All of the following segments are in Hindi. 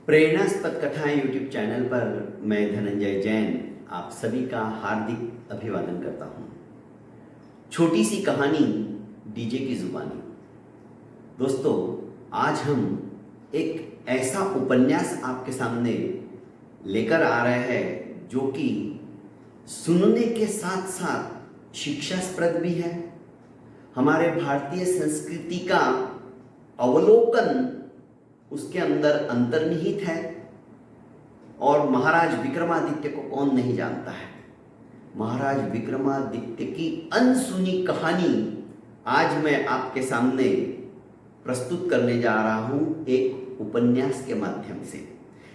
प्रेरणास्पद कथाएं यूट्यूब चैनल पर मैं धनंजय जैन आप सभी का हार्दिक अभिवादन करता हूं। छोटी सी कहानी डीजे की जुबानी। दोस्तों, आज हम एक ऐसा उपन्यास आपके सामने लेकर आ रहे हैं जो कि सुनने के साथ साथ शिक्षास्प्रद भी है, हमारे भारतीय संस्कृति का अवलोकन उसके अंदर अंतर्निहित है। और महाराज विक्रमादित्य को कौन नहीं जानता है। महाराज विक्रमादित्य की अनसुनी कहानी आज मैं आपके सामने प्रस्तुत करने जा रहा हूं एक उपन्यास के माध्यम से।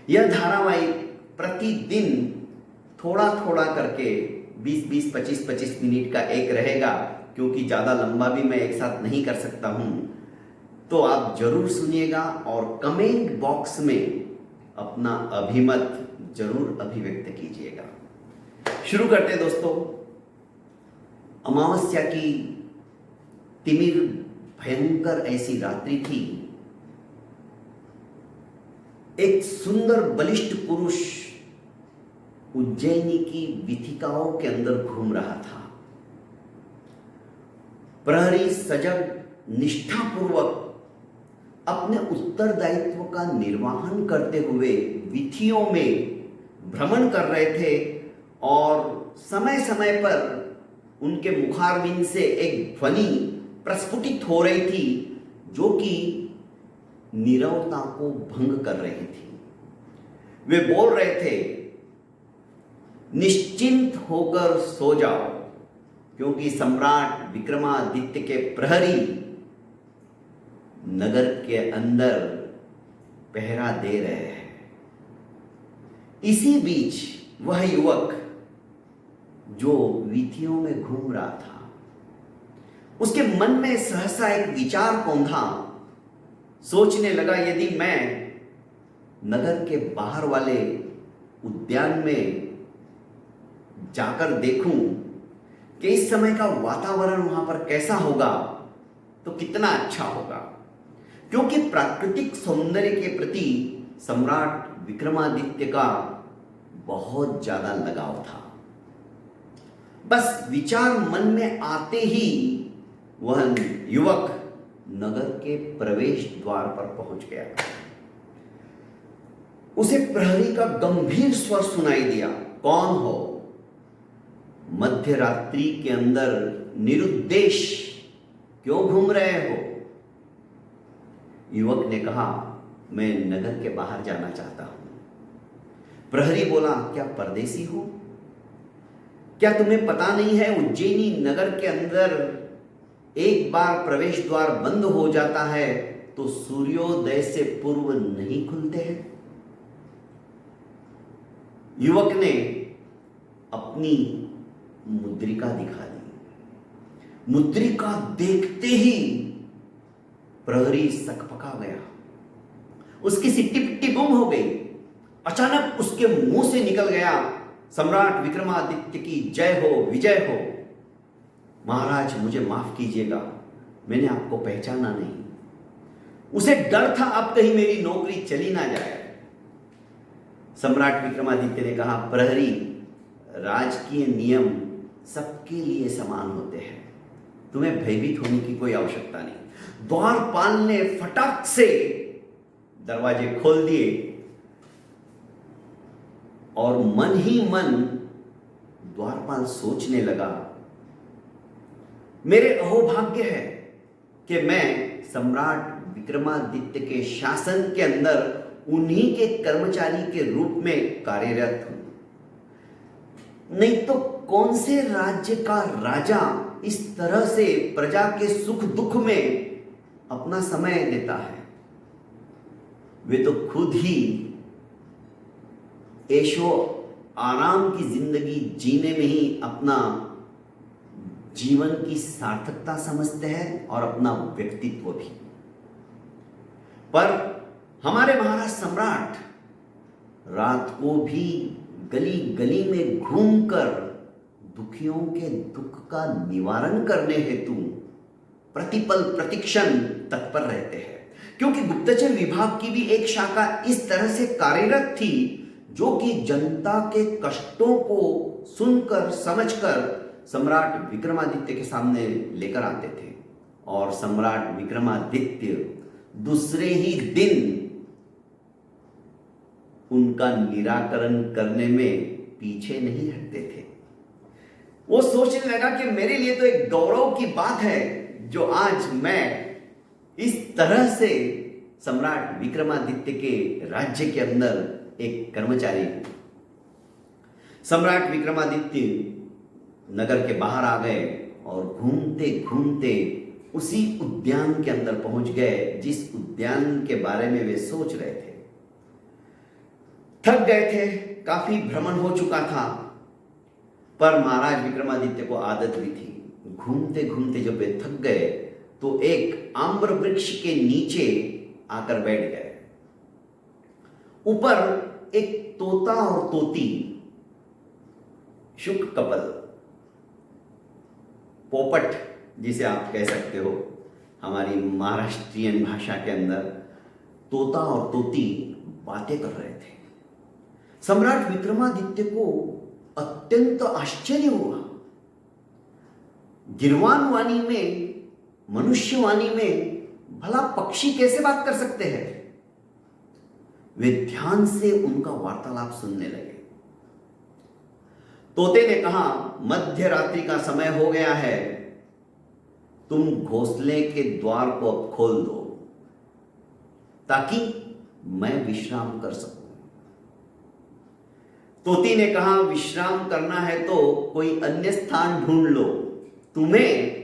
यह धारावाहिक प्रतिदिन थोड़ा थोड़ा करके 20-20, 25-25 मिनट का एक रहेगा, क्योंकि ज़्यादा लंबा भी मैं एक साथ नहीं कर सकता हूं। तो आप जरूर सुनिएगा और कमेंट बॉक्स में अपना अभिमत जरूर अभिव्यक्त कीजिएगा। शुरू करते हैं दोस्तों। अमावस्या की तिमिर भयंकर ऐसी रात्रि थी। एक सुंदर बलिष्ठ पुरुष उज्जैनी की वीथिकाओं के अंदर घूम रहा था। प्रहरी सजग निष्ठापूर्वक अपने उत्तरदायित्व का निर्वहन करते हुए वीथियों में भ्रमण कर रहे थे और समय समय पर उनके मुखारविंद से एक ध्वनि प्रस्फुटित हो रही थी जो कि नीरवता को भंग कर रही थी। वे बोल रहे थे, निश्चिंत होकर सो जाओ, क्योंकि सम्राट विक्रमादित्य के प्रहरी नगर के अंदर पहरा दे रहे हैं। इसी बीच वह युवक जो वीथियों में घूम रहा था, उसके मन में सहसा एक विचार कौंधा। सोचने लगा, यदि मैं नगर के बाहर वाले उद्यान में जाकर देखूं कि इस समय का वातावरण वहां पर कैसा होगा तो कितना अच्छा होगा, क्योंकि प्राकृतिक सौंदर्य के प्रति सम्राट विक्रमादित्य का बहुत ज्यादा लगाव था। बस विचार मन में आते ही वह युवक नगर के प्रवेश द्वार पर पहुंच गया। उसे प्रहरी का गंभीर स्वर सुनाई दिया, कौन हो? मध्य रात्रि के अंदर निरुद्देश क्यों घूम रहे हो? युवक ने कहा, मैं नगर के बाहर जाना चाहता हूं। प्रहरी बोला, क्या परदेसी हो? क्या तुम्हें पता नहीं है उज्जैनी नगर के अंदर एक बार प्रवेश द्वार बंद हो जाता है तो सूर्योदय से पूर्व नहीं खुलते हैं? युवक ने अपनी मुद्रिका दिखा दी। मुद्रिका देखते ही प्रहरी सकपका गया। उसकी सिट्टी पिट्टी गुम हो गई। अचानक उसके मुंह से निकल गया, सम्राट विक्रमादित्य की जय हो, विजय हो। महाराज, मुझे माफ कीजिएगा, मैंने आपको पहचाना नहीं। उसे डर था अब कहीं मेरी नौकरी चली ना जाए। सम्राट विक्रमादित्य ने कहा, प्रहरी, राजकीय नियम सबके लिए समान होते हैं, तुम्हें भयभीत होने की कोई आवश्यकता नहीं। द्वारपाल ने फटाक से दरवाजे खोल दिए और मन ही मन द्वारपाल सोचने लगा, मेरे अहोभाग्य है कि मैं सम्राट विक्रमादित्य के शासन के अंदर उन्हीं के कर्मचारी के रूप में कार्यरत हूं। नहीं तो कौन से राज्य का राजा इस तरह से प्रजा के सुख दुख में अपना समय देता है? वे तो खुद ही ऐशो आराम की जिंदगी जीने में ही अपना जीवन की सार्थकता समझते हैं और अपना व्यक्तित्व भी। पर हमारे महाराज सम्राट रात को भी गली गली में घूमकर दुखियों के दुख का निवारण करने हेतु प्रतिपल प्रतिक्षण तत्पर रहते हैं, क्योंकि गुप्तचर विभाग की भी एक शाखा इस तरह से कार्यरत थी जो कि जनता के कष्टों को सुनकर समझकर सम्राट विक्रमादित्य के सामने लेकर आते थे और सम्राट विक्रमादित्य दूसरे ही दिन उनका निराकरण करने में पीछे नहीं हटते थे। वो सोचने लगा कि मेरे लिए तो एक गौरव की बात है जो आज मैं इस तरह से सम्राट विक्रमादित्य के राज्य के अंदर एक कर्मचारी हूं। सम्राट विक्रमादित्य नगर के बाहर आ गए और घूमते घूमते उसी उद्यान के अंदर पहुंच गए जिस उद्यान के बारे में वे सोच रहे थे। थक गए थे, काफी भ्रमण हो चुका था, पर महाराज विक्रमादित्य को आदत भी थी। घूमते घूमते जब वे थक गए तो एक आम्र वृक्ष के नीचे आकर बैठ गए। ऊपर एक तोता और तोती, शुक कपल, पोपट जिसे आप कह सकते हो हमारी महाराष्ट्रियन भाषा के अंदर, तोता और तोती बातें कर रहे थे। सम्राट विक्रमादित्य को अत्यंत आश्चर्य हुआ। गिरवान वाणी में, मनुष्यवाणी में भला पक्षी कैसे बात कर सकते हैं? वे ध्यान से उनका वार्तालाप सुनने लगे। तोते ने कहा, मध्य रात्रि का समय हो गया है, तुम घोंसले के द्वार को अब खोल दो ताकि मैं विश्राम कर सकूं। तोती ने कहा, विश्राम करना है तो कोई अन्य स्थान ढूंढ लो, तुम्हें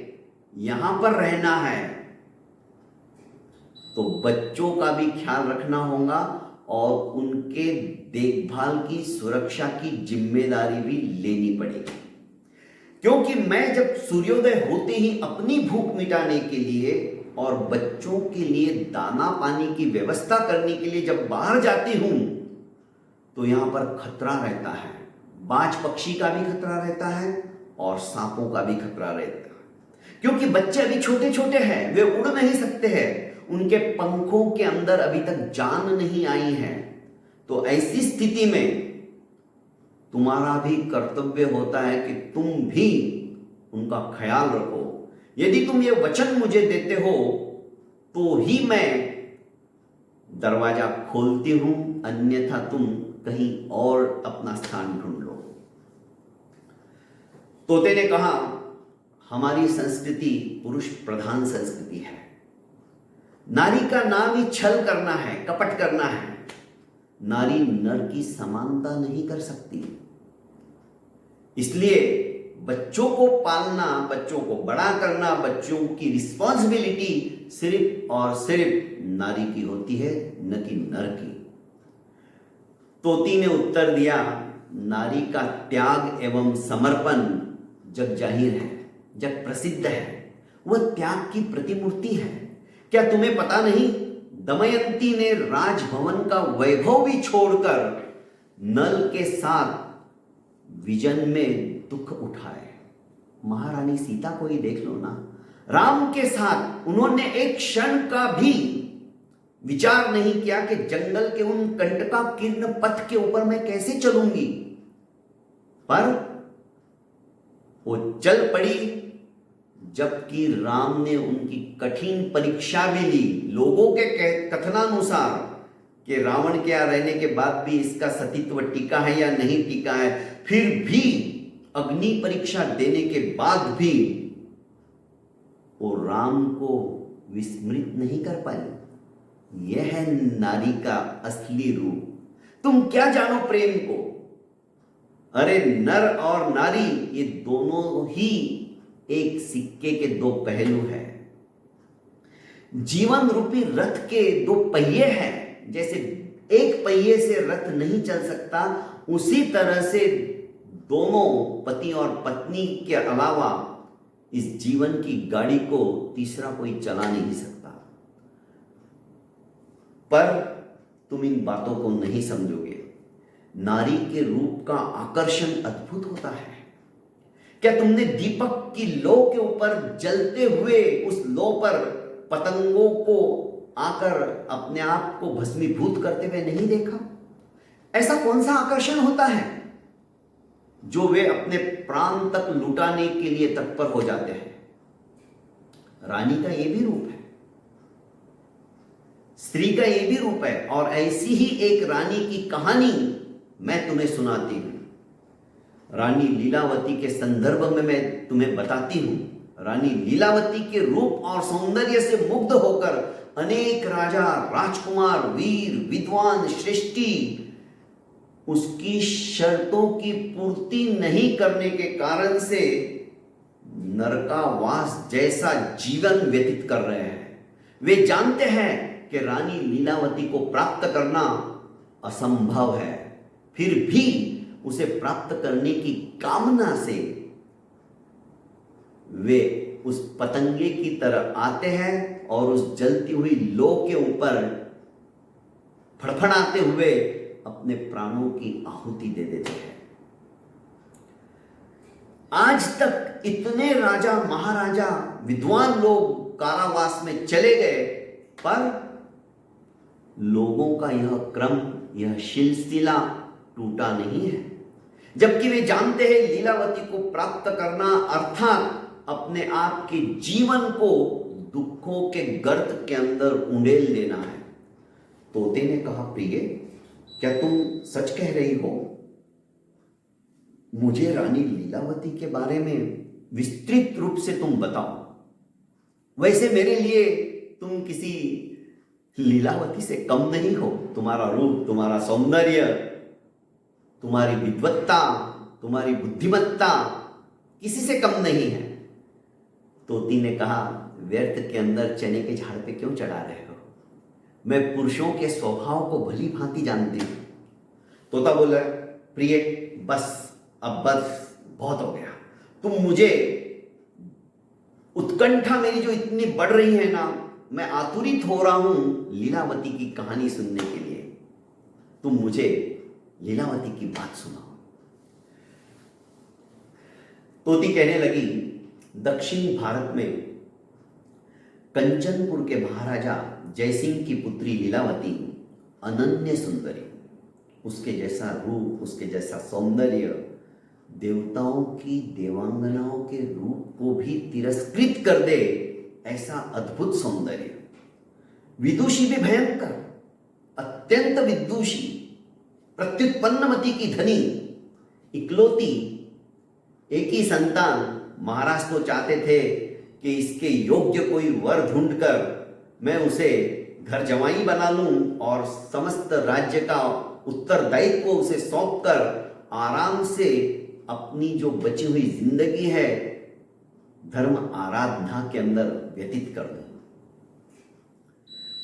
यहां पर रहना है तो बच्चों का भी ख्याल रखना होगा और उनके देखभाल की, सुरक्षा की जिम्मेदारी भी लेनी पड़ेगी। क्योंकि मैं जब सूर्योदय होते ही अपनी भूख मिटाने के लिए और बच्चों के लिए दाना पानी की व्यवस्था करने के लिए जब बाहर जाती हूं तो यहां पर खतरा रहता है। बाज पक्षी का भी खतरा रहता है और सांपों का भी खतरा रहता है, क्योंकि बच्चे अभी छोटे छोटे हैं, वे उड़ नहीं सकते हैं, उनके पंखों के अंदर अभी तक जान नहीं आई है। तो ऐसी स्थिति में तुम्हारा भी कर्तव्य होता है कि तुम भी उनका ख्याल रखो। यदि तुम ये वचन मुझे देते हो तो ही मैं दरवाजा खोलती हूं, अन्यथा तुम कहीं और अपना स्थान ढूंढ लो। तोते ने कहा, हमारी संस्कृति पुरुष प्रधान संस्कृति है। नारी का नाम ही छल करना है, कपट करना है। नारी नर की समानता नहीं कर सकती। इसलिए बच्चों को पालना, बच्चों को बड़ा करना, बच्चों की रिस्पॉन्सिबिलिटी सिर्फ और सिर्फ नारी की होती है, न कि नर की। तोती ने उत्तर दिया, नारी का त्याग एवं समर्पण जग जाहिर है, जग प्रसिद्ध है, वह त्याग की प्रतिमूर्ति है। क्या तुम्हें पता नहीं, दमयंती ने राजभवन का वैभव भी छोड़कर नल के साथ विजन में दुख उठाए। महारानी सीता को ही देख लो ना, राम के साथ उन्होंने एक क्षण का भी विचार नहीं किया कि जंगल के उन कंटकाकीर्ण पथ के ऊपर मैं कैसे चलूंगी, पर वो चल पड़ी। जबकि राम ने उनकी कठिन परीक्षा भी ली, लोगों के कथनानुसार कि रावण के यहाँ रहने के बाद भी इसका सतीत्व टिका है या नहीं टिका है, फिर भी अग्नि परीक्षा देने के बाद भी वो राम को विस्मृत नहीं कर पाई। यह है नारी का असली रूप। तुम क्या जानो प्रेम को? अरे नर और नारी ये दोनों ही एक सिक्के के दो पहलू हैं। जीवन रूपी रथ के दो पहिए हैं। जैसे एक पहिए से रथ नहीं चल सकता, उसी तरह से दोनों पति और पत्नी के अलावा इस जीवन की गाड़ी को तीसरा कोई चला नहीं सकता। पर तुम इन बातों को नहीं समझोगे। नारी के रूप का आकर्षण अद्भुत होता है। क्या तुमने दीपक की लौ के ऊपर जलते हुए उस लौ पर पतंगों को आकर अपने आप को भस्मीभूत करते हुए नहीं देखा? ऐसा कौन सा आकर्षण होता है जो वे अपने प्राण तक लुटाने के लिए तत्पर हो जाते हैं? रानी का यह भी रूप है, स्त्री का यह भी रूप है, और ऐसी ही एक रानी की कहानी मैं तुम्हें सुनाती हूं। रानी लीलावती के संदर्भ में मैं तुम्हें बताती हूं। रानी लीलावती के रूप और सौंदर्य से मुग्ध होकर अनेक राजा, राजकुमार, वीर, विद्वान, श्रेष्ठी उसकी शर्तों की पूर्ति नहीं करने के कारण से नरकावास जैसा जीवन व्यतीत कर रहे हैं। वे जानते हैं कि रानी लीलावती को प्राप्त करना असंभव है, फिर भी उसे प्राप्त करने की कामना से वे उस पतंगे की तरह आते हैं और उस जलती हुई लौ के ऊपर फड़फड़ाते हुए अपने प्राणों की आहुति दे देते हैं। आज तक इतने राजा, महाराजा, विद्वान लोग कारावास में चले गए, पर लोगों का यह क्रम, यह सिलसिला टूटा नहीं है। जबकि वे जानते हैं लीलावती को प्राप्त करना अर्थात अपने आप के जीवन को दुखों के गर्त के अंदर उंडेल देना है। तोते ने कहा, प्रिय, क्या तुम सच कह रही हो? मुझे रानी लीलावती के बारे में विस्तृत रूप से तुम बताओ। वैसे मेरे लिए तुम किसी लीलावती से कम नहीं हो। तुम्हारा रूप, तुम्हारा सौंदर्य, तुम्हारी विद्वत्ता, तुम्हारी बुद्धिमत्ता किसी से कम नहीं है। तोती ने कहा, व्यर्थ के अंदर चने के झाड़ पे क्यों चढ़ा रहे हो? मैं पुरुषों के स्वभाव को भली भांति जानती हूं। तोता बोला, प्रिय, बस, अब बस, बहुत हो गया। तुम मुझे, उत्कंठा मेरी जो इतनी बढ़ रही है ना, मैं आतुरित हो रहा हूं लीलावती की कहानी सुनने के लिए। तुम मुझे लीलावती की बात सुनाओ। तोती कहने लगी, दक्षिण भारत में कंचनपुर के महाराजा जयसिंह की पुत्री लीलावती अनन्य सुंदरी, उसके जैसा रूप, उसके जैसा सौंदर्य, देवताओं की देवांगनाओं के रूप को भी तिरस्कृत कर दे ऐसा अद्भुत सौंदर्य। विदुषी भी भयंकर, अत्यंत विदुषी, प्रत्युत्पन्नमति की धनी, इकलौती, एक ही संतान। महाराज तो चाहते थे कि इसके योग्य कोई वर ढूंढकर मैं उसे घर जवाई बना लूं और समस्त राज्य का उत्तरदायित्व उसे सौंपकर आराम से अपनी जो बची हुई जिंदगी है धर्म आराधना के अंदर व्यतीत कर दूं।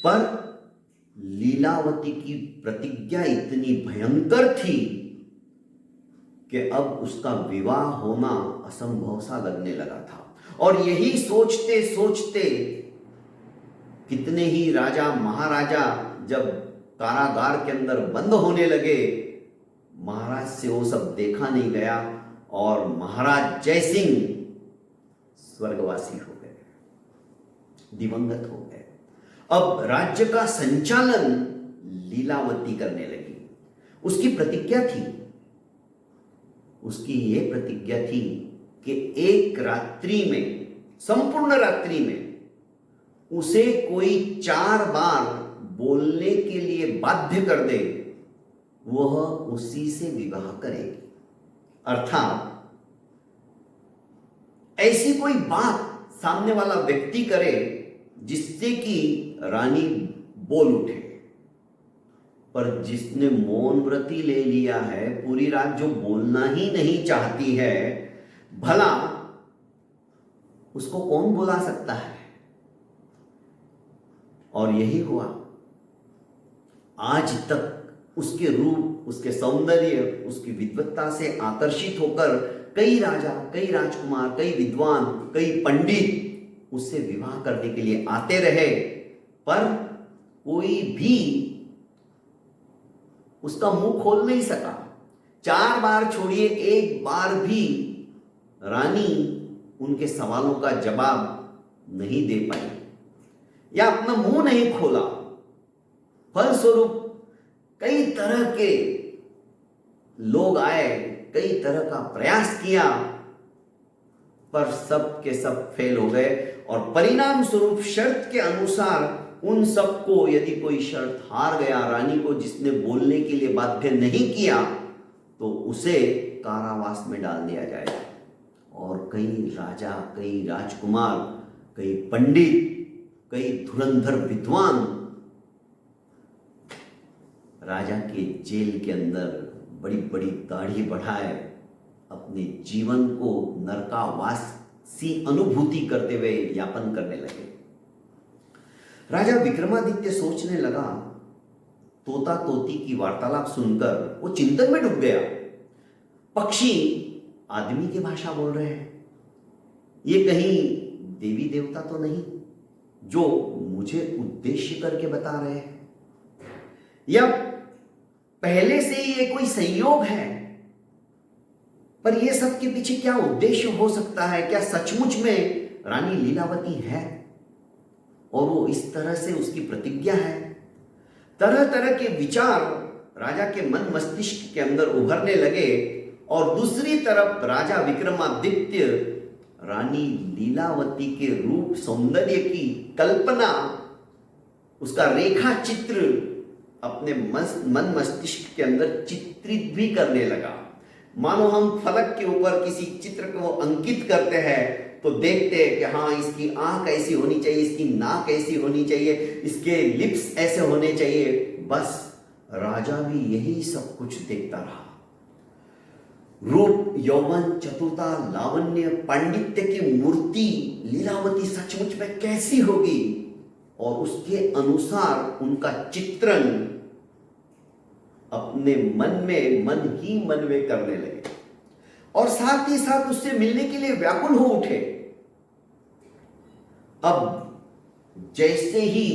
पर लीलावती की प्रतिज्ञा इतनी भयंकर थी कि अब उसका विवाह होना असंभव सा लगने लगा था। और यही सोचते सोचते कितने ही राजा, महाराजा जब कारागार के अंदर बंद होने लगे, महाराज से वो सब देखा नहीं गया और महाराज जयसिंह स्वर्गवासी हो गए, दिवंगत हो गए। अब राज्य का संचालन लीलावती करने लगी। उसकी प्रतिज्ञा थी, उसकी यह प्रतिज्ञा थी कि एक रात्रि में, संपूर्ण रात्रि में उसे कोई 4 बार बोलने के लिए बाध्य कर दे, वह उसी से विवाह करेगी। अर्थात ऐसी कोई बात सामने वाला व्यक्ति करे जिससे कि रानी बोल उठे। पर जिसने मौन व्रती ले लिया है, पूरी रात जो बोलना ही नहीं चाहती है, भला उसको कौन बुला सकता है? और यही हुआ। आज तक उसके रूप, उसके सौंदर्य, उसकी विद्वत्ता से आकर्षित होकर कई राजा, कई राजकुमार, कई विद्वान, कई पंडित उससे विवाह करने के लिए आते रहे, पर कोई भी उसका मुंह खोल नहीं सका। 4 बार छोड़िए, एक बार भी रानी उनके सवालों का जवाब नहीं दे पाई। या अपना मुंह नहीं खोला। फलस्वरूप कई तरह के लोग आए, कई तरह का प्रयास किया, पर सब के सब फेल हो गए। और परिणाम स्वरूप शर्त के अनुसार उन सबको, यदि कोई शर्त हार गया, रानी को जिसने बोलने के लिए बाध्य नहीं किया, तो उसे कारावास में डाल दिया जाएगा। और कई राजा, कई राजकुमार, कई पंडित, कई धुरंधर विद्वान राजा के जेल के अंदर बड़ी बड़ी दाढ़ी बढ़ाए अपने जीवन को नरकावासी अनुभूति करते हुए यापन करने लगे। राजा विक्रमादित्य सोचने लगा, तोता तोती की वार्तालाप सुनकर वो चिंतन में डूब गया। पक्षी आदमी की भाषा बोल रहे हैं, ये कहीं देवी देवता तो नहीं जो मुझे उद्देश्य करके बता रहे हैं, या पहले से ही ये कोई संयोग है। पर ये सब के पीछे क्या उद्देश्य हो सकता है? क्या सचमुच में रानी लीलावती है और वो इस तरह से उसकी प्रतिज्ञा है? तरह तरह के विचार राजा के मन मस्तिष्क के अंदर उभरने लगे। और दूसरी तरफ राजा विक्रमादित्य रानी लीलावती के रूप सौंदर्य की कल्पना, उसका रेखा चित्र अपने मन मस्तिष्क के अंदर चित्रित भी करने लगा। मानो हम फलक के ऊपर किसी चित्र को अंकित करते हैं तो देखते हैं कि हाँ, इसकी आंख ऐसी होनी चाहिए, इसकी नाक ऐसी होनी चाहिए, इसके लिप्स ऐसे होने चाहिए। बस राजा भी यही सब कुछ देखता रहा। रूप, यौवन, चतुरता, लावण्य, पांडित्य की मूर्ति लीलावती सचमुच में कैसी होगी, और उसके अनुसार उनका चित्रण अपने मन ही मन में करने लगे। और साथ ही साथ उससे मिलने के लिए व्याकुल हो उठे। अब जैसे ही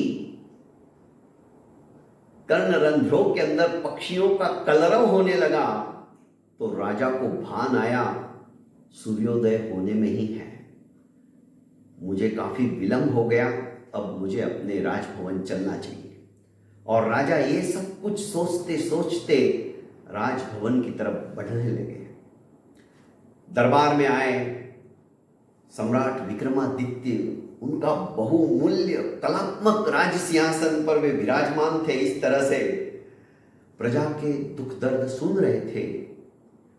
कर्णरंध्रों के अंदर पक्षियों का कलरव होने लगा, तो राजा को भान आया, सूर्योदय होने में ही है, मुझे काफी विलंब हो गया, अब मुझे अपने राजभवन चलना चाहिए। और राजा ये सब कुछ सोचते सोचते राजभवन की तरफ बढ़ने लगे। दरबार में आए सम्राट विक्रमादित्य, उनका बहुमूल्य कलात्मक राज सिंहासन पर वे विराजमान थे। इस तरह से प्रजा के दुख दर्द सुन रहे थे,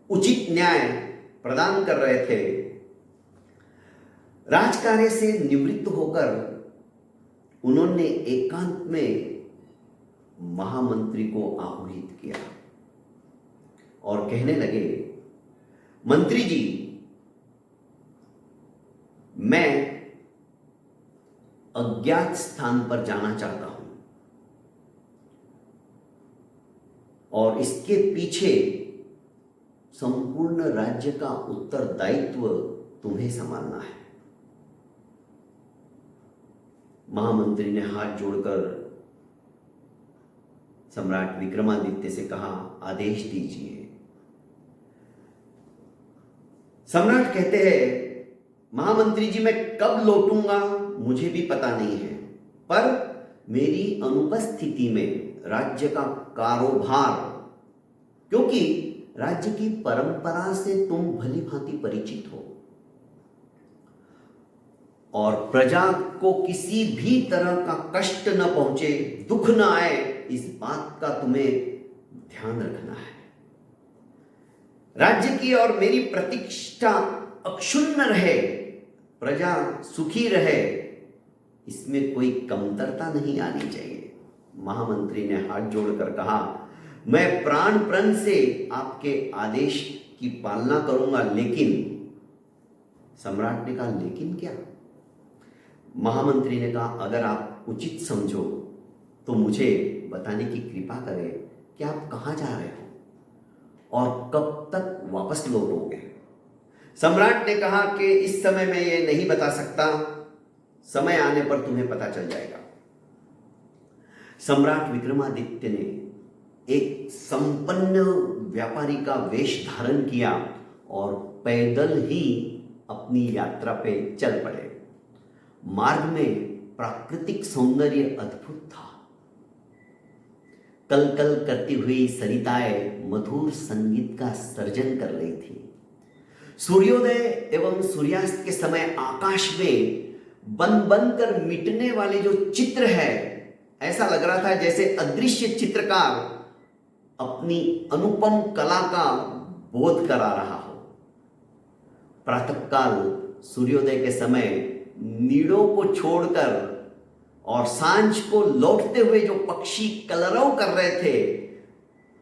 उचित न्याय प्रदान कर रहे थे। राजकार्य से निवृत्त होकर उन्होंने एकांत में महामंत्री को आह्वान किया और कहने लगे, मंत्री जी, मैं अज्ञात स्थान पर जाना चाहता हूं और इसके पीछे संपूर्ण राज्य का उत्तरदायित्व तुम्हें संभालना है। महामंत्री ने हाथ जोड़कर सम्राट विक्रमादित्य से कहा, आदेश दीजिए। सम्राट कहते हैं, महामंत्री जी, मैं कब लौटूंगा मुझे भी पता नहीं है, पर मेरी अनुपस्थिति में राज्य का कारोबार, क्योंकि राज्य की परंपरा से तुम भली भांति परिचित हो और प्रजा को किसी भी तरह का कष्ट न पहुंचे, दुख न आए, इस बात का तुम्हें ध्यान रखना है। राज्य की और मेरी प्रतिष्ठा अक्षुण्ण रहे, प्रजा सुखी रहे, इसमें कोई कमतरता नहीं आनी चाहिए। महामंत्री ने हाथ जोड़कर कहा, मैं प्राण प्रण से आपके आदेश की पालना करूंगा, लेकिन सम्राट ने कहा, लेकिन क्या? महामंत्री ने कहा, अगर आप उचित समझो तो मुझे बताने की कृपा करें कि आप कहां जा रहे हो और कब तक वापस लौटोगे। सम्राट ने कहा कि इस समय मैं ये नहीं बता सकता, समय आने पर तुम्हें पता चल जाएगा। सम्राट विक्रमादित्य ने एक संपन्न व्यापारी का वेश धारण किया और पैदल ही अपनी यात्रा पे चल पड़े। मार्ग में प्राकृतिक सौंदर्य अद्भुत था। कल कल करती हुई सरिताएं मधुर संगीत का सर्जन कर रही थी। सूर्योदय एवं सूर्यास्त के समय आकाश में बन बन कर मिटने वाले जो चित्र है, ऐसा लग रहा था जैसे अदृश्य चित्रकार अपनी अनुपम कला का बोध करा रहा हो। प्रातःकाल सूर्योदय के समय नीड़ों को छोड़कर और सांझ को लौटते हुए जो पक्षी कलरव कर रहे थे,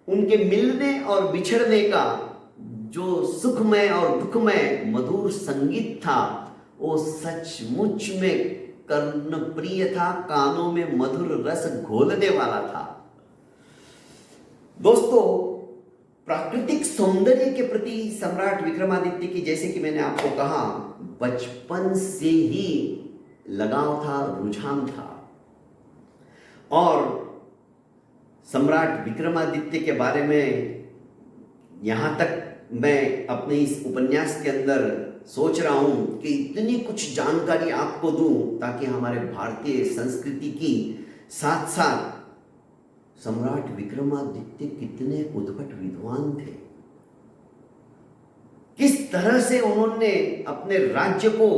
उनके मिलने और बिछड़ने का जो सुखमय और दुखमय मधुर संगीत था, वो सचमुच में कर्णप्रिय था, कानों में मधुर रस घोलने वाला था। दोस्तों, प्राकृतिक सौंदर्य के प्रति सम्राट विक्रमादित्य की, जैसे कि मैंने आपको कहा, बचपन से ही लगाव था, रुझान था। और सम्राट विक्रमादित्य के बारे में यहां तक मैं अपने इस उपन्यास के अंदर सोच रहा हूं कि इतनी कुछ जानकारी आपको दूं ताकि हमारे भारतीय संस्कृति की साथ साथ सम्राट विक्रमादित्य कितने उद्भट विद्वान थे, किस तरह से उन्होंने अपने राज्य को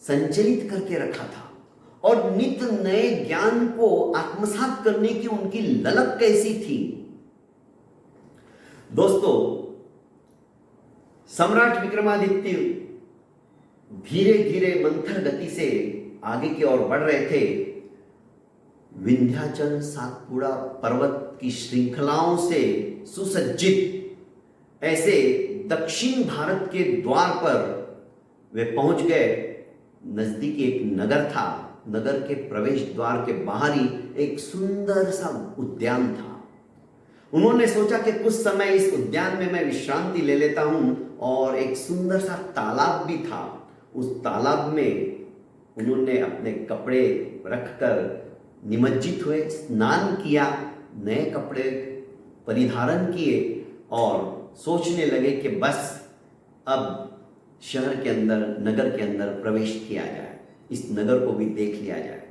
संचलित करके रखा था और नित नए ज्ञान को आत्मसात करने की उनकी ललक कैसी थी। दोस्तों, सम्राट विक्रमादित्य धीरे धीरे मंथर गति से आगे की ओर बढ़ रहे थे। विंध्याचल सातपुड़ा पर्वत की श्रृंखलाओं से सुसज्जित ऐसे दक्षिण भारत के द्वार पर वे पहुंच गए। नजदीक एक नगर था। नगर के प्रवेश द्वार के बाहर ही एक सुंदर सा उद्यान था। उन्होंने सोचा कि कुछ समय इस उद्यान में मैं विश्रांति ले लेता हूं, और एक सुंदर सा तालाब भी था। उस तालाब में उन्होंने अपने कपड़े रखकर निमज्जित हुए, स्नान किया, नए कपड़े परिधारण किए और सोचने लगे कि बस अब शहर के अंदर, नगर के अंदर प्रवेश किया जाए, इस नगर को भी देख लिया जाए।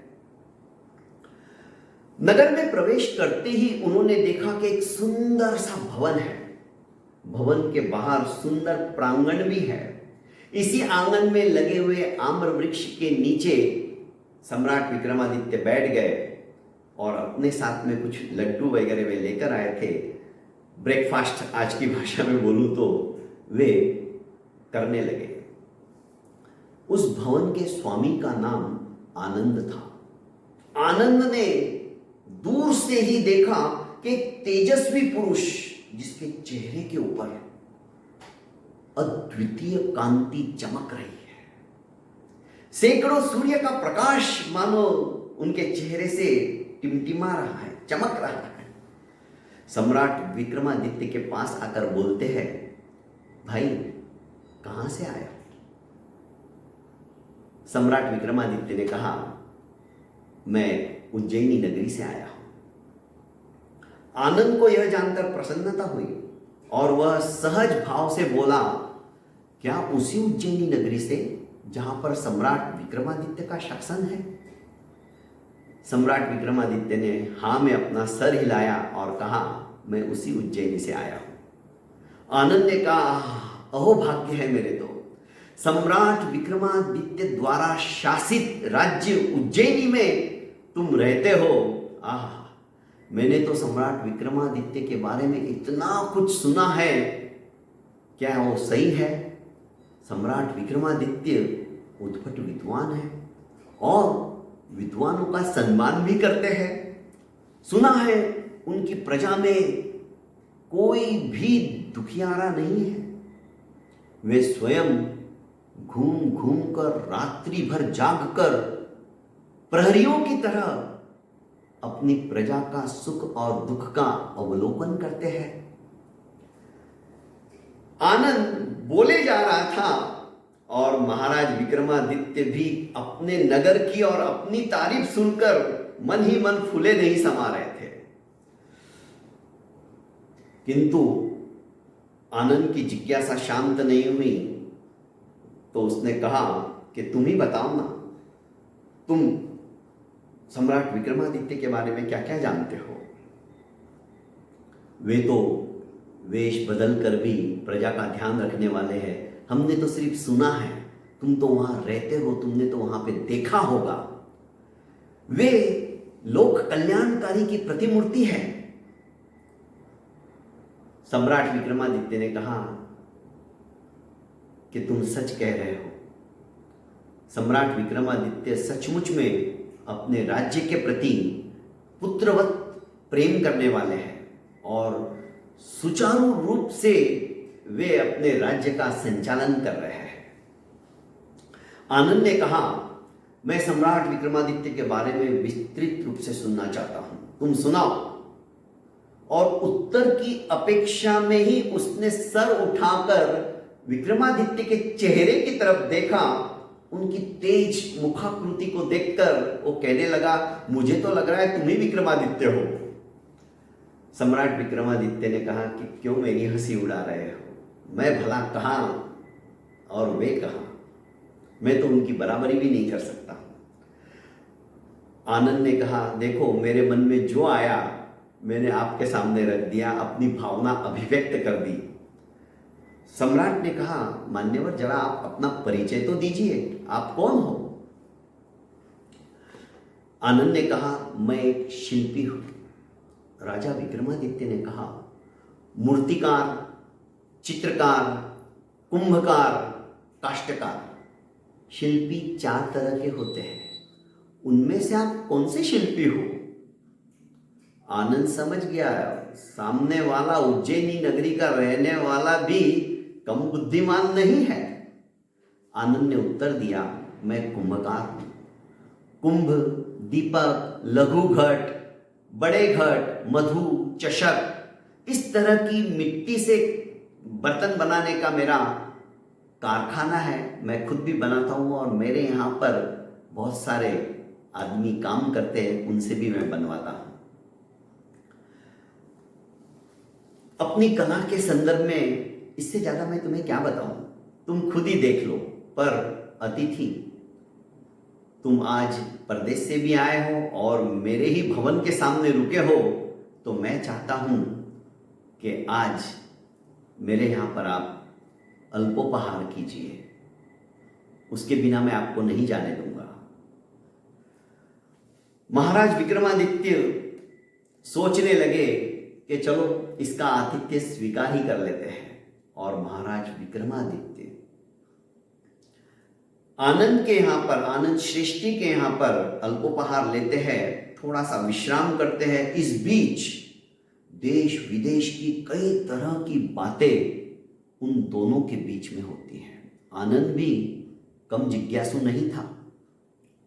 नगर में प्रवेश करते ही उन्होंने देखा कि एक सुंदर सा भवन है। भवन के बाहर सुंदर प्रांगण भी है। इसी आंगन में लगे हुए आम्र वृक्ष के नीचे सम्राट विक्रमादित्य बैठ गए और अपने साथ में कुछ लड्डू वगैरह वे लेकर आए थे। ब्रेकफास्ट आज की भाषा में बोलूं तो वे करने लगे। उस भवन के स्वामी का नाम आनंद था। आनंद ने दूर से ही देखा कि एक तेजस्वी पुरुष, जिसके चेहरे के ऊपर अद्वितीय कांति चमक रही है, सैकड़ों सूर्य का प्रकाश मानो उनके चेहरे से टिमटिमा रहा है, चमक रहा है। सम्राट विक्रमादित्य के पास आकर बोलते हैं, भाई कहां से आया? सम्राट विक्रमादित्य ने कहा, मैं उज्जैनी नगरी से आया हूं। आनंद को यह जानकर प्रसन्नता हुई और वह सहज भाव से बोला, क्या उसी उज्जैनी नगरी से जहां पर सम्राट विक्रमादित्य का शासन है? सम्राट विक्रमादित्य ने हां में अपना सर हिलाया और कहा, मैं उसी उज्जैनी से आया हूं। आनंद ने कहा, अहो भाग्य है मेरे तो, सम्राट विक्रमादित्य द्वारा शासित राज्य उज्जैनी में तुम रहते हो। मैंने तो सम्राट विक्रमादित्य के बारे में इतना कुछ सुना है, क्या वो सही है? सम्राट विक्रमादित्य उद्भट विद्वान है और विद्वानों का सम्मान भी करते हैं। सुना है उनकी प्रजा में कोई भी दुखियारा नहीं है। वे स्वयं घूम घूम कर, रात्रि भर जाग कर, प्रहरियों की तरह अपनी प्रजा का सुख और दुख का अवलोकन करते हैं। आनंद बोले जा रहा था और महाराज विक्रमादित्य भी अपने नगर की और अपनी तारीफ सुनकर मन ही मन फूले नहीं समा रहे थे। किंतु आनंद की जिज्ञासा शांत नहीं हुई, तो उसने कहा कि तुम ही बताओ ना, तुम सम्राट विक्रमादित्य के बारे में क्या क्या जानते हो? वे तो वेश बदल कर भी प्रजा का ध्यान रखने वाले हैं। हमने तो सिर्फ सुना है, तुम तो वहां रहते हो, तुमने तो वहां पे देखा होगा। वे लोक कल्याणकारी की प्रतिमूर्ति है। सम्राट विक्रमादित्य ने कहा कि तुम सच कह रहे हो। सम्राट विक्रमादित्य सचमुच में अपने राज्य के प्रति पुत्रवत प्रेम करने वाले हैं और सुचारू रूप से वे अपने राज्य का संचालन कर रहे हैं। आनंद ने कहा, मैं सम्राट विक्रमादित्य के बारे में विस्तृत रूप से सुनना चाहता हूं, तुम सुनाओ। और उत्तर की अपेक्षा में ही उसने सर उठाकर विक्रमादित्य के चेहरे की तरफ देखा। उनकी तेज मुखाकृति को देखकर वो कहने लगा, मुझे तो लग रहा है तुम ही विक्रमादित्य हो। सम्राट विक्रमादित्य ने कहा कि क्यों मेरी हंसी उड़ा रहे हो? मैं भला कहाँ और वे कहाँ? मैं तो उनकी बराबरी भी नहीं कर सकता। आनंद ने कहा, देखो मेरे मन में जो आया मैंने आपके सामने रख दिया, अपनी भावना अभिव्यक्त कर दी। सम्राट ने कहा, मान्यवर जरा आप अपना परिचय तो दीजिए, आप कौन हो? आनंद ने कहा, मैं एक शिल्पी हूं। राजा विक्रमादित्य ने कहा, मूर्तिकार, चित्रकार, कुंभकार, काष्ठकार, शिल्पी 4 तरह के होते हैं, उनमें से आप कौन से शिल्पी हो? आनंद समझ गया सामने वाला उज्जैनी नगरी का रहने वाला भी कम बुद्धिमान नहीं है। आनंद ने उत्तर दिया, मैं कुंभकार हूं। कुंभ, दीपक, लघु घट, बड़े घट, मधु, चषक, इस तरह की मिट्टी से बर्तन बनाने का मेरा कारखाना है। मैं खुद भी बनाता हूं और मेरे यहां पर बहुत सारे आदमी काम करते हैं, उनसे भी मैं बनवाता हूं। अपनी कला के संदर्भ में इससे ज्यादा मैं तुम्हें क्या बताऊं, तुम खुद ही देख लो। पर अतिथि, तुम आज परदेश से भी आए हो और मेरे ही भवन के सामने रुके हो, तो मैं चाहता हूं कि आज मेरे यहां पर आप अल्पोपहार कीजिए, उसके बिना मैं आपको नहीं जाने दूंगा। महाराज विक्रमादित्य सोचने लगे कि चलो इसका आतिथ्य स्वीकार ही कर लेते हैं। और महाराज विक्रमादित्य आनंद के यहां पर, आनंद श्रेष्ठी के यहां पर अल्पोपहार लेते हैं, थोड़ा सा विश्राम करते हैं। इस बीच देश विदेश की कई तरह की बातें उन दोनों के बीच में होती हैं। आनंद भी कम जिज्ञासु नहीं था,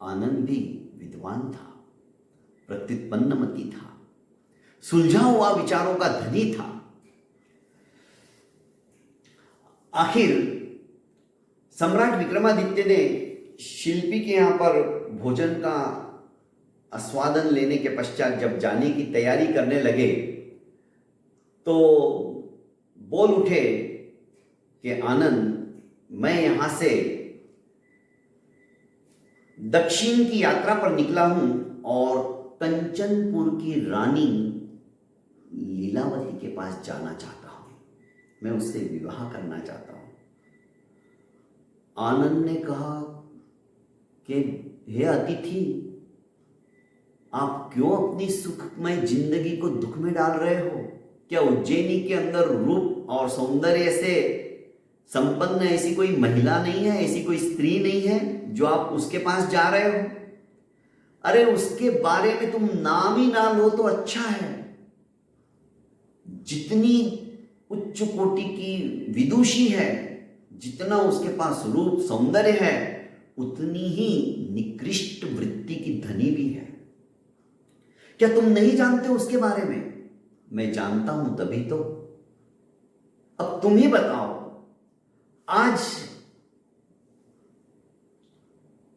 आनंद भी विद्वान था, प्रत्युत्पन्नमति था, सुलझा हुआ विचारों का धनी था। आखिर सम्राट विक्रमादित्य ने शिल्पी के यहां पर भोजन का आस्वादन लेने के पश्चात जब जाने की तैयारी करने लगे तो बोल उठे कि आनंद, मैं यहां से दक्षिण की यात्रा पर निकला हूं और कंचनपुर की रानी लीलावती के पास जाना चाहता हूं, मैं उससे विवाह करना चाहता हूं। आनंद ने कहा कि हे अतिथि, आप क्यों अपनी सुखमय जिंदगी को दुख में डाल रहे हो? क्या उज्जैनी के अंदर रूप और सौंदर्य से संपन्न ऐसी कोई महिला नहीं है, ऐसी कोई स्त्री नहीं है जो आप उसके पास जा रहे हो? अरे उसके बारे में तुम नाम ही ना लो तो अच्छा है। जितनी उच्च कोटि की विदुषी है, जितना उसके पास रूप सौंदर्य है, उतनी ही निकृष्ट वृत्ति की धनी भी है। क्या तुम नहीं जानते उसके बारे में? मैं जानता हूं तभी तो। अब तुम ही बताओ, आज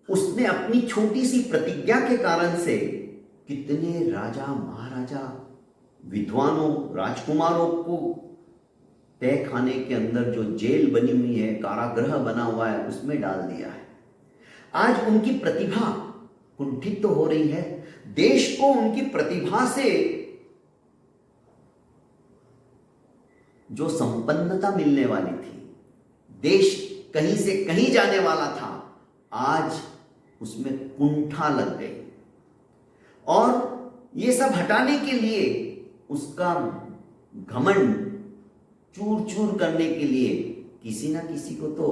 उसने अपनी छोटी सी प्रतिज्ञा के कारण से कितने राजा महाराजा, विद्वानों, राजकुमारों को तय खाने के अंदर जो जेल बनी हुई है, कारागृह बना हुआ है, उसमें डाल दिया है। आज उनकी प्रतिभा कुंठित तो हो रही है। देश को उनकी प्रतिभा से जो संपन्नता मिलने वाली थी, देश कहीं से कहीं जाने वाला था, आज उसमें कुंठा लग गई। और ये सब हटाने के लिए उसका घमंड चूर चूर करने के लिए किसी ना किसी को तो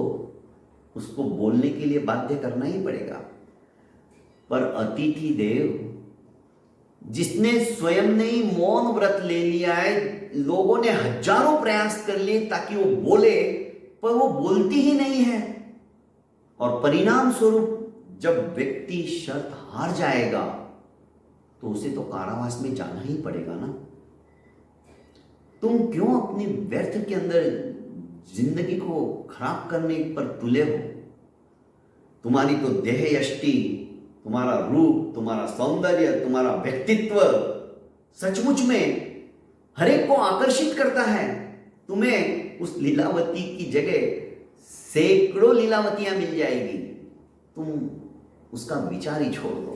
उसको बोलने के लिए बाध्य करना ही पड़ेगा। पर अतिथि देव जिसने स्वयं ने ही मौन व्रत ले लिया है, लोगों ने हजारों प्रयास कर लिए ताकि वो बोले, पर वो बोलती ही नहीं है। और परिणाम स्वरूप जब व्यक्ति शर्त हार जाएगा तो उसे तो कारावास में जाना ही पड़ेगा ना। तुम क्यों अपनी व्यर्थ के अंदर जिंदगी को खराब करने पर तुले हो? तुम्हारी तो देह यष्टि, तुम्हारा रूप, तुम्हारा सौंदर्य, तुम्हारा व्यक्तित्व सचमुच में हर एक को आकर्षित करता है। तुम्हें उस लीलावती की जगह सैकड़ों लीलावतियां मिल जाएगी, तुम उसका विचार ही छोड़ दो।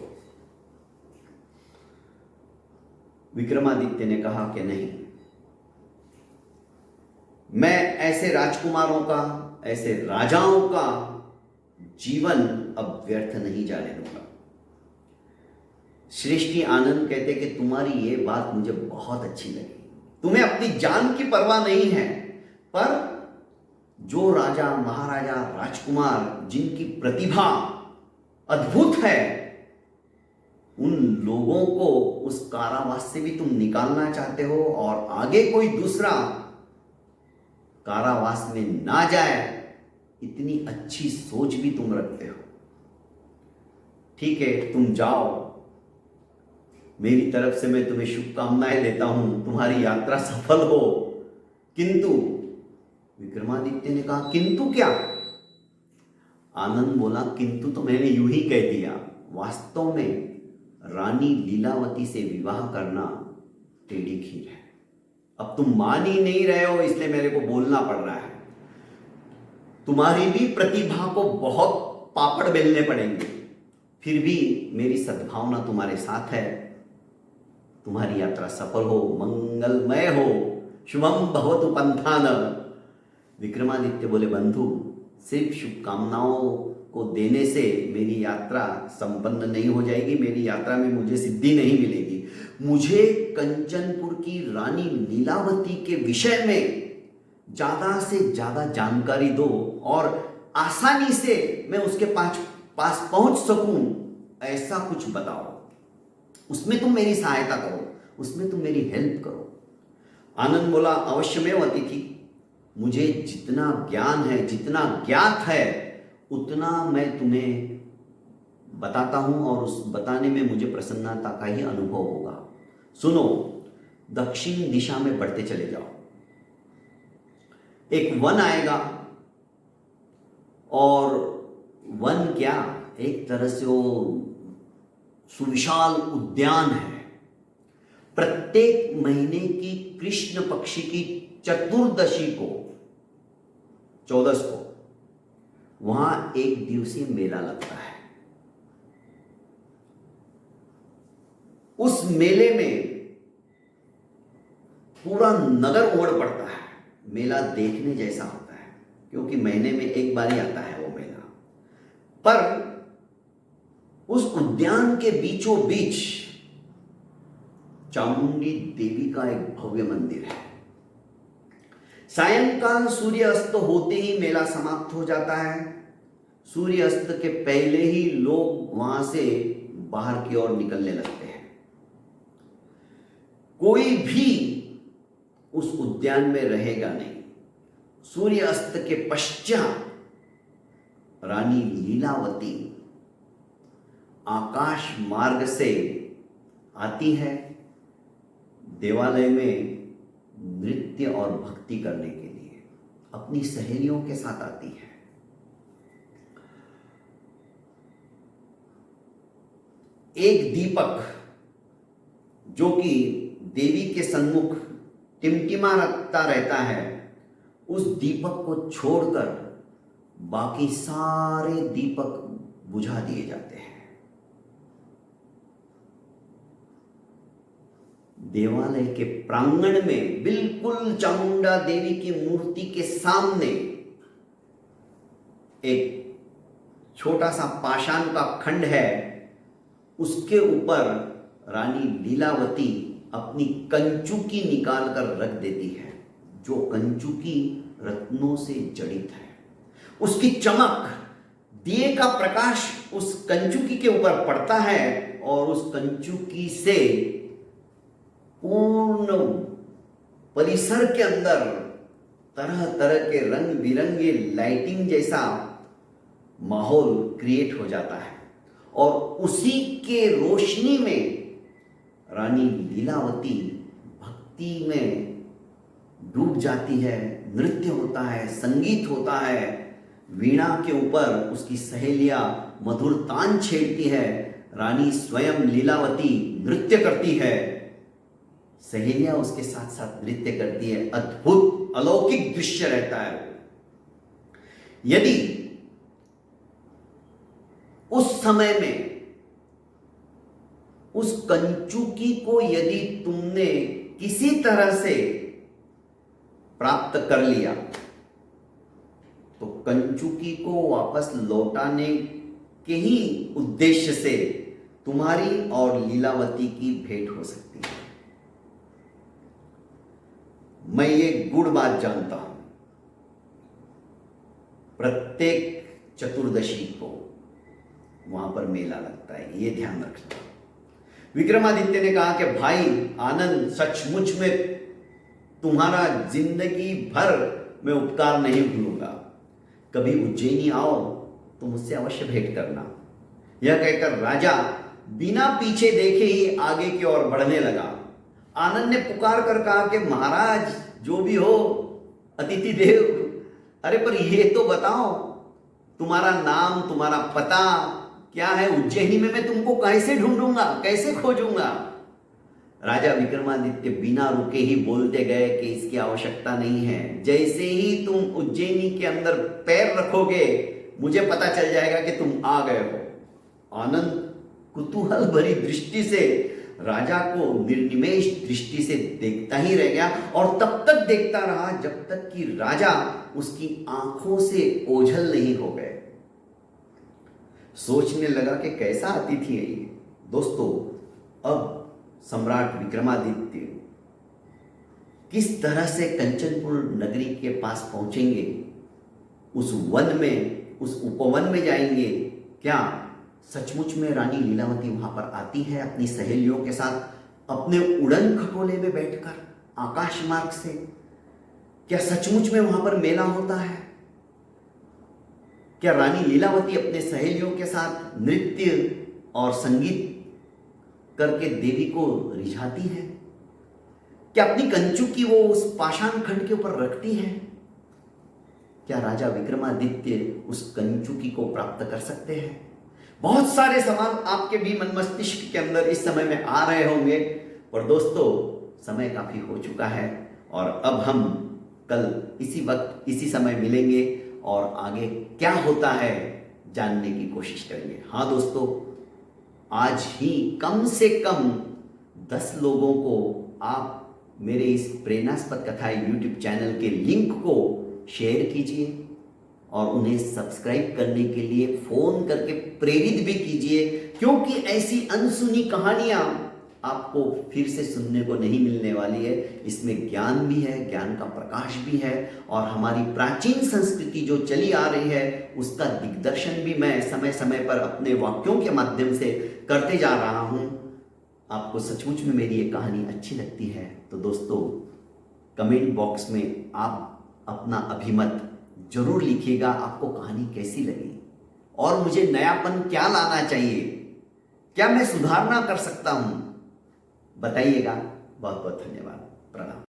विक्रमादित्य ने कहा कि नहीं, मैं ऐसे राजकुमारों का, ऐसे राजाओं का जीवन अब व्यर्थ नहीं जाने दूंगा। श्रेष्ठी आनंद कहते कि तुम्हारी ये बात मुझे बहुत अच्छी लगी। तुम्हें अपनी जान की परवाह नहीं है, पर जो राजा, महाराजा, राजकुमार जिनकी प्रतिभा अद्भुत है, उन लोगों को उस कारावास से भी तुम निकालना चाहते हो और आगे कोई दूसरा कारावास में ना जाए, इतनी अच्छी सोच भी तुम रखते हो। ठीक है, तुम जाओ, मेरी तरफ से मैं तुम्हें शुभकामनाएं देता हूं, तुम्हारी यात्रा सफल हो। किंतु विक्रमादित्य ने कहा, किंतु क्या? आनंद बोला, किंतु तो मैंने यूं ही कह दिया। वास्तव में रानी लीलावती से विवाह करना टेढ़ी खीर है। अब तुम मान ही नहीं रहे हो, इसलिए मेरे को बोलना पड़ रहा है। तुम्हारी भी प्रतिभा को बहुत पापड़ बेलने पड़ेंगे, फिर भी मेरी सद्भावना तुम्हारे साथ है। तुम्हारी यात्रा सफल हो, मंगलमय हो, शुभम भवतु पंथान। विक्रमादित्य बोले, बंधु, सिर्फ शुभकामनाओं को देने से मेरी यात्रा संपन्न नहीं हो जाएगी, मेरी यात्रा में मुझे सिद्धि नहीं मिलेगी। मुझे कंचनपुर की रानी लीलावती के विषय में ज्यादा से ज्यादा जानकारी दो और आसानी से मैं उसके पास पहुंच सकूं, ऐसा कुछ बताओ। उसमें तुम मेरी सहायता करो, उसमें तुम मेरी हेल्प करो। आनंद बोला, अवश्यमेव अतिथि, मुझे जितना ज्ञान है, जितना ज्ञात है, उतना मैं तुम्हें बताता हूं और उस बताने में मुझे प्रसन्नता का ही अनुभव होगा। सुनो, दक्षिण दिशा में बढ़ते चले जाओ। एक वन आएगा और वन क्या, एक तरह से वो सुविशाल उद्यान है। प्रत्येक महीने की कृष्ण पक्षी की चतुर्दशी को, 14 को, वहां एक दिवसीय मेला लगता है। उस मेले में पूरा नगर उमड़ पड़ता है। मेला देखने जैसा होता है, क्योंकि महीने में एक बार ही आता है वो मेला। पर उस उद्यान के बीचों बीच चामुंडी देवी का एक भव्य मंदिर है। सायंकाल सूर्य अस्त होते ही मेला समाप्त हो जाता है। सूर्य अस्त के पहले ही लोग वहां से बाहर की ओर निकलने लगते हैं। कोई भी उस उद्यान में रहेगा नहीं। सूर्य अस्त के पश्चात रानी लीलावती आकाश मार्ग से आती है, देवालय में नृत्य और भक्ति करने के लिए अपनी सहेलियों के साथ आती है। एक दीपक जो कि देवी के सम्मुख टिमटिमाता रहता है, उस दीपक को छोड़कर बाकी सारे दीपक बुझा दिए जाते हैं। देवालय के प्रांगण में बिल्कुल चामुंडा देवी की मूर्ति के सामने एक छोटा सा पाषाण का खंड है, उसके ऊपर रानी लीलावती अपनी कंचुकी निकाल कर रख देती है, जो कंचुकी रत्नों से जड़ित है। उसकी चमक, दिए का प्रकाश उस कंचुकी के ऊपर पड़ता है और उस कंचुकी से पूर्ण परिसर के अंदर तरह तरह के रंग बिरंगे लाइटिंग जैसा माहौल क्रिएट हो जाता है और उसी के रोशनी में रानी लीलावती भक्ति में डूब जाती है। नृत्य होता है, संगीत होता है, वीणा के ऊपर उसकी सहेलियां मधुर तान छेड़ती है, रानी स्वयं लीलावती नृत्य करती है, सहेलियां उसके साथ साथ नृत्य करती है। अद्भुत अलौकिक दृश्य रहता है। यदि उस समय में उस कंचुकी को यदि तुमने किसी तरह से प्राप्त कर लिया तो कंचुकी को वापस लौटाने के ही उद्देश्य से तुम्हारी और लीलावती की भेंट हो सकती है। मैं ये गूढ़ बात जानता हूं। प्रत्येक चतुर्दशी को वहां पर मेला लगता है, ये ध्यान रखना। विक्रमादित्य ने कहा कि भाई आनंद, सचमुच में तुम्हारा जिंदगी भर मैं उपकार नहीं भूलूंगा। कभी उज्जैनी आओ तो मुझसे अवश्य भेंट करना। यह कहकर राजा बिना पीछे देखे ही आगे की ओर बढ़ने लगा। आनंद ने पुकार कर कहा कि महाराज, जो भी हो, अतिथि देव, अरे पर ये तो बताओ, तुम्हारा नाम, तुम्हारा पता क्या है? उज्जैनी में मैं तुमको कैसे ढूंढूंगा, कैसे खोजूंगा? राजा विक्रमादित्य बिना रुके ही बोलते गए कि इसकी आवश्यकता नहीं है। जैसे ही तुम उज्जैनी के अंदर पैर रखोगे मुझे पता चल जाएगा कि तुम आ गए हो। आनंद कुतूहल भरी दृष्टि से राजा को निर्निमेष दृष्टि से देखता ही रह गया और तब तक देखता रहा जब तक कि राजा उसकी आंखों से ओझल नहीं हो गए। सोचने लगा कि कैसा अतिथि है ये। दोस्तों, अब सम्राट विक्रमादित्य किस तरह से कंचनपुर नगरी के पास पहुंचेंगे, उस वन में, उस उपवन में जाएंगे? क्या सचमुच में रानी लीलावती वहां पर आती है अपनी सहेलियों के साथ अपने उड़न खटोले में बैठकर आकाश मार्ग से? क्या सचमुच में वहां पर मेला होता है? क्या रानी लीलावती अपने सहेलियों के साथ नृत्य और संगीत करके देवी को रिझाती है? क्या अपनी कंचुकी वो उस पाषाण खंड के ऊपर रखती है? क्या राजा विक्रमादित्य उस कंचुकी को प्राप्त कर सकते हैं? बहुत सारे सवाल आपके भी मन मस्तिष्क के अंदर इस समय में आ रहे होंगे, और दोस्तों समय काफी हो चुका है और अब हम कल इसी वक्त इसी समय मिलेंगे और आगे क्या होता है जानने की कोशिश करेंगे। हाँ दोस्तों, आज ही कम से कम 10 लोगों को आप मेरे इस प्रेरणास्पद कथा यूट्यूब चैनल के लिंक को शेयर कीजिए और उन्हें सब्सक्राइब करने के लिए फोन करके प्रेरित भी कीजिए, क्योंकि ऐसी अनसुनी कहानियां आपको फिर से सुनने को नहीं मिलने वाली है। इसमें ज्ञान भी है, ज्ञान का प्रकाश भी है और हमारी प्राचीन संस्कृति जो चली आ रही है उसका दिग्दर्शन भी मैं समय समय पर अपने वाक्यों के माध्यम से करते जा रहा हूं। आपको सचमुच में मेरी ये कहानी अच्छी लगती है तो दोस्तों कमेंट बॉक्स में आप अपना अभिमत जरूर लिखिएगा, आपको कहानी कैसी लगी और मुझे नयापन क्या लाना चाहिए, क्या मैं सुधारना कर सकता हूं, बताइएगा। बहुत बहुत धन्यवाद। प्रणाम।